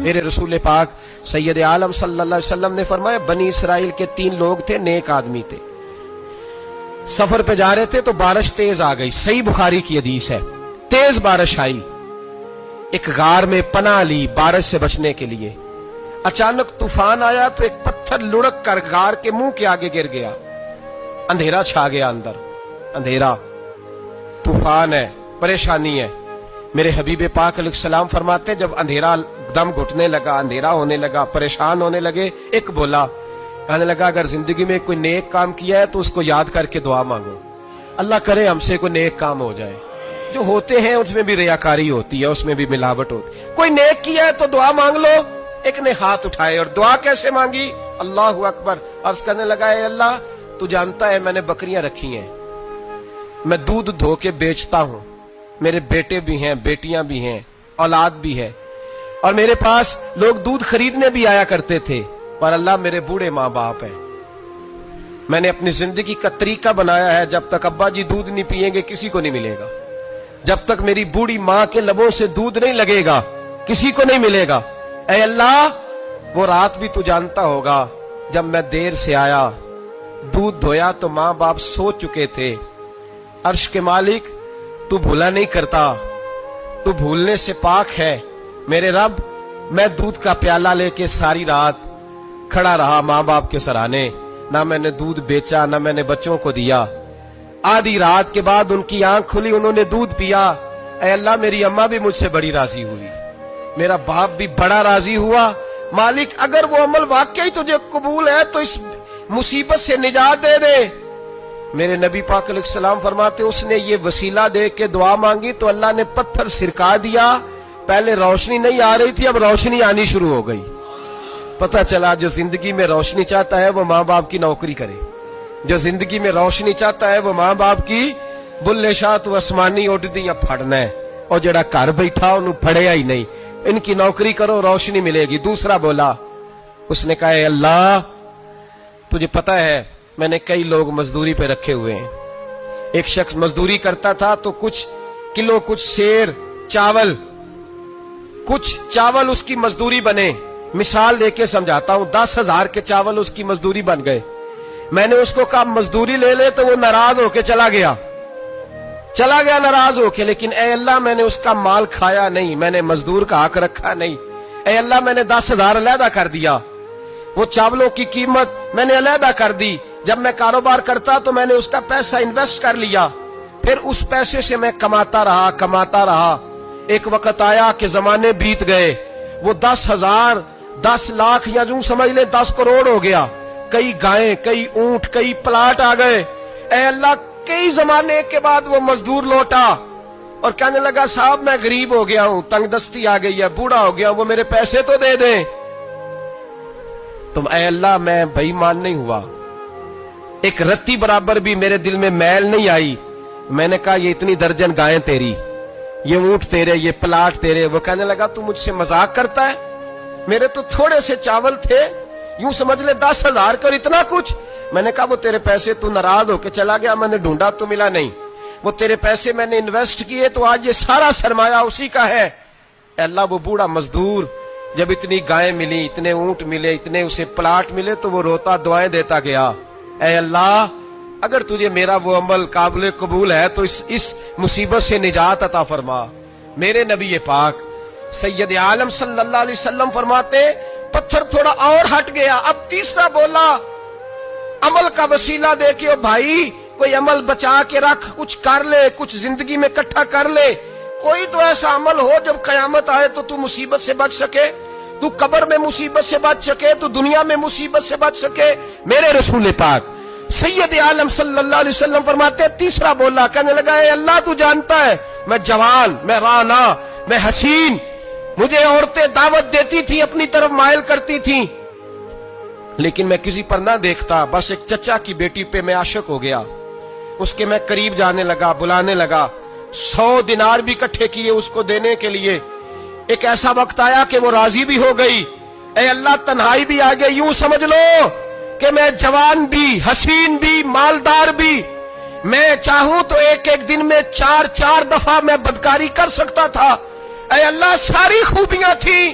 میرے رسول پاک سید عالم صلی اللہ علیہ وسلم نے فرمایا بنی اسرائیل کے 3 لوگ تھے، نیک آدمی تھے، سفر پہ جا رہے تھے تو بارش تیز آ گئی، صحیح بخاری کی حدیث ہے، تیز بارش آئی، ایک غار میں پناہ لی بارش سے بچنے کے لیے، اچانک طوفان آیا تو ایک پتھر لڑک کر غار کے منہ کے آگے گر گیا، اندھیرا چھا گیا، اندر اندھیرا، طوفان ہے، پریشانی ہے۔ میرے حبیب پاک علیہ السلام فرماتے جب اندھیرا دم گھٹنے لگا، اندھیرا ہونے لگا، پریشان ہونے لگے، ایک بولا، کہنے لگا اگر زندگی میں کوئی نیک کام کیا ہے تو اس کو یاد کر کے دعا مانگو، اللہ کرے ہم سے کوئی نیک کام ہو جائے۔ جو ہوتے ہیں اس میں بھی ریاکاری ہوتی ہے، اس میں بھی ملاوٹ ہوتی ہے، کوئی نیک کیا ہے تو دعا مانگ لو۔ ایک نے ہاتھ اٹھائے اور دعا کیسے مانگی؟ اللہ اکبر، عرض کرنے لگا اے اللہ تو جانتا ہے میں نے بکریاں رکھی ہیں، میں دودھ دھو کے بیچتا ہوں، میرے بیٹے بھی ہیں، بیٹیاں بھی ہیں، اولاد بھی ہے، اور میرے پاس لوگ دودھ خریدنے بھی آیا کرتے تھے، پر اللہ میرے بوڑھے ماں باپ ہیں، میں نے اپنی زندگی کا طریقہ بنایا ہے جب تک ابا جی دودھ نہیں پیئیں گے کسی کو نہیں ملے گا، جب تک میری بوڑھی ماں کے لبوں سے دودھ نہیں لگے گا کسی کو نہیں ملے گا۔ اے اللہ وہ رات بھی تو جانتا ہوگا جب میں دیر سے آیا، دودھ دھویا تو ماں باپ سو چکے تھے، عرش کے مالک تو بھولا نہیں کرتا، تو بھولنے سے پاک ہے، میرے رب میں دودھ کا پیالہ لے کے ساری رات کھڑا رہا ماں باپ کے سرانے، نہ میں نے دودھ بیچا نہ میں نے بچوں کو دیا، آدھی رات کے بعد ان کی آنکھ کھلی، انہوں نے دودھ پیا، اے اللہ میری اماں بھی مجھ سے بڑی راضی ہوئی، میرا باپ بھی بڑا راضی ہوا، مالک اگر وہ عمل واقعی تجھے قبول ہے تو اس مصیبت سے نجات دے دے۔ میرے نبی پاک علیہ السلام فرماتے اس نے یہ وسیلہ دے کے دعا مانگی تو اللہ نے پتھر سرکا دیا، پہلے روشنی نہیں آ رہی تھی اب روشنی آنی شروع ہو گئی۔ پتہ چلا جو زندگی میں روشنی چاہتا ہے وہ ماں باپ کی نوکری کرے، جو زندگی میں روشنی چاہتا ہے وہ ماں باپ کی بلے شاہ تو آسمانی اڈ دیاں پھڑنا ہے، اور جڑا گھر بیٹھا انہوں پھڑیا ہی نہیں، ان کی نوکری کرو روشنی ملے گی۔ دوسرا بولا، اس نے کہا اے اللہ تجھے پتہ ہے میں نے کئی لوگ مزدوری پہ رکھے ہوئے ہیں، ایک شخص مزدوری کرتا تھا تو کچھ کلو کچھ سیر چاول کچھ چاول اس کی مزدوری بنے، مثال دے کے سمجھاتا ہوں، 10,000 کے چاول اس کی مزدوری بن گئے، میں نے اس کو کہا مزدوری لے لے تو وہ ناراض ہو کے چلا گیا ناراض ہو کے، لیکن اے اللہ میں نے اس کا مال کھایا نہیں، میں نے مزدور کا حق رکھا نہیں، اے اللہ میں نے 10,000 علیحدہ کر دیا، وہ چاولوں کی قیمت میں نے علیحدہ کر دی، جب میں کاروبار کرتا تو میں نے اس کا پیسہ انویسٹ کر لیا، پھر اس پیسے سے میں کماتا رہا، ایک وقت آیا کہ زمانے بیت گئے، وہ 10,000 10 لاکھ یا جو سمجھ لے 10 کروڑ ہو گیا، کئی گائیں کئی اونٹ کئی پلاٹ آ گئے، اے اللہ کئی زمانے کے بعد وہ مزدور لوٹا اور کہنے لگا صاحب میں غریب ہو گیا ہوں، تنگ دستی آ گئی ہے، بوڑھا ہو گیا، وہ میرے پیسے تو دے دیں۔ تم اے اللہ میں بے ایمان نہیں ہوا، ایک رتی برابر بھی میرے دل میں میل نہیں آئی، میں نے کہا یہ اتنی درجن گائیں تیری، یہ اونٹ تیرے، یہ پلاٹ تیرے۔ وہ کہنے لگا تو مجھ سے مذاق کرتا ہے، میرے تو تھوڑے سے چاول تھے، یوں سمجھ لے 10,000 کا اور اتنا کچھ۔ میں نے کہا وہ تیرے پیسے تو ناراض ہو کے چلا گیا، میں نے ڈھونڈا تو ملا نہیں، وہ تیرے پیسے میں نے انویسٹ کیے تو آج یہ سارا سرمایہ اسی کا ہے۔ اے اللہ وہ بوڑھا مزدور جب اتنی گائیں ملی، اتنے اونٹ ملے، اتنے اسے پلاٹ ملے تو وہ روتا دعائیں دیتا گیا، اے اللہ اگر تجھے میرا وہ عمل قابل قبول ہے تو اس مصیبت سے نجات عطا فرما۔ میرے نبی پاک سید عالم صلی اللہ علیہ وسلم فرماتے پتھر تھوڑا اور ہٹ گیا، اب تیسرا بولا عمل کا وسیلہ دے کے، بھائی کوئی عمل بچا کے رکھ، کچھ کر لے، کچھ زندگی میں اکٹھا کر لے، کوئی تو ایسا عمل ہو جب قیامت آئے تو مصیبت سے بچ سکے، تو قبر میں مصیبت سے بچ سکے، تو دنیا میں مصیبت سے بچ سکے۔ میرے رسول پاک سید عالم صلی اللہ علیہ وسلم فرماتے تیسرا بولا، کہنے لگا اے اللہ تو جانتا ہے میں جوان، میں رانا، میں حسین، مجھے عورتیں دعوت دیتی تھی، اپنی طرف مائل کرتی تھیں، لیکن میں کسی پر نہ دیکھتا، بس ایک چچا کی بیٹی پہ میں عاشق ہو گیا، اس کے میں قریب جانے لگا، بلانے لگا، 100 دینار بھی اکٹھے کیے اس کو دینے کے لیے۔ ایک ایسا وقت آیا کہ وہ راضی بھی ہو گئی، اے اللہ تنہائی بھی آ گئی، یوں سمجھ لو کہ میں جوان بھی، حسین بھی، مالدار بھی، میں چاہوں تو ایک دن میں 4 دفعہ میں بدکاری کر سکتا تھا، اے اللہ ساری خوبیاں تھیں،